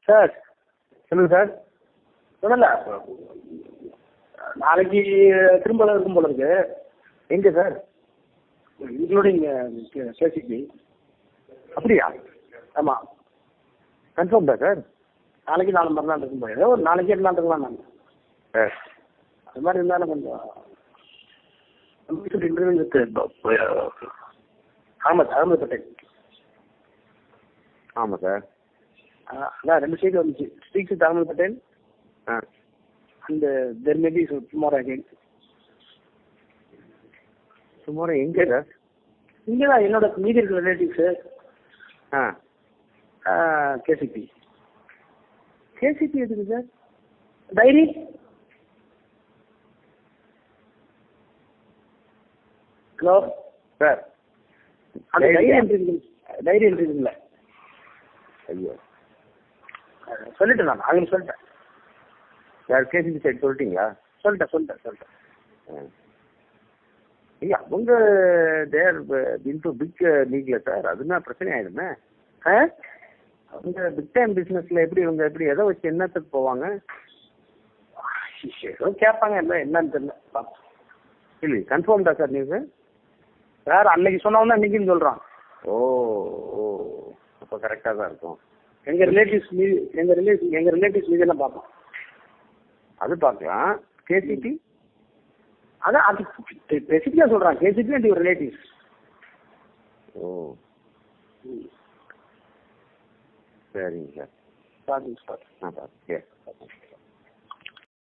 Sir சொல்லுங்க sir. சொல்லல, நாளைக்கு திரும்ப இருக்கும் போல இருக்கு. எங்க சார்? Including KCP. அப்படியா? ஆமாம். கன்ஃபார்ம் தான் சார். நாளைக்கு நாலு மறுநாள் இருக்கும் போது, ஏதோ ஒரு நாளைக்கு எட்டு நாள் இருக்கலாம். நான் அது மாதிரி இருந்தாலும் கொஞ்சம் இன்டர்வியூ இருக்கு. ஆமாம் சார், அகமது பட்டேல். ஆமாம் சார். அதான் 2 சைடு வந்துச்சு. Speaks with Ahmed Patel and there may be tomorrow again. Tomorrow எங்கே சார்? இங்கே தான் என்னோட மீதி இருக்கிற ரிலேட்டிவ்ஸு. கேசிபி. கேசிபி எதுக்கு சார்? டைரி. ஹலோ சார், அந்த டைரி என்ட்ரி இருக்குங்களா? ஐயோ, சொல்லிட்டேன் நான் அவங்க சொல்லிட்டேன். யார் கேசிபி சைடு சொல்லிட்டீங்களா? சொல்லிட்டேன். ஐயா அவங்க தேர் இன்டு பிக் லீக்ல சார், அதுனா பிரச்சனை ஆயிடுமே. அவங்க பிக் டைம் பிஸ்னஸ்ல இவங்க எப்படி எதை வச்சு என்னத்துக்கு போவாங்க? ஏதோ கேட்பாங்க, என்னன்னு தெரியல. இல்லை கன்ஃபார்ம் தான் சார். நியூஸ் சார் அன்னைக்கு சொன்னவங்க இன்னைக்குன்னு சொல்கிறான். ஓ அப்போ கரெக்டாக தான் இருக்கும். எங்கள் ரிலேட்டிவ்ஸ் மீதெல்லாம் பார்ப்போம். அது பார்க்கலாம். கேசிபி அதான் அது ஸ்பெசிஃபிக்காக சொல்கிறான். KCP and your relatives. ஓ சரிங்க சார். பார்த்துங்க சார். பார்த்து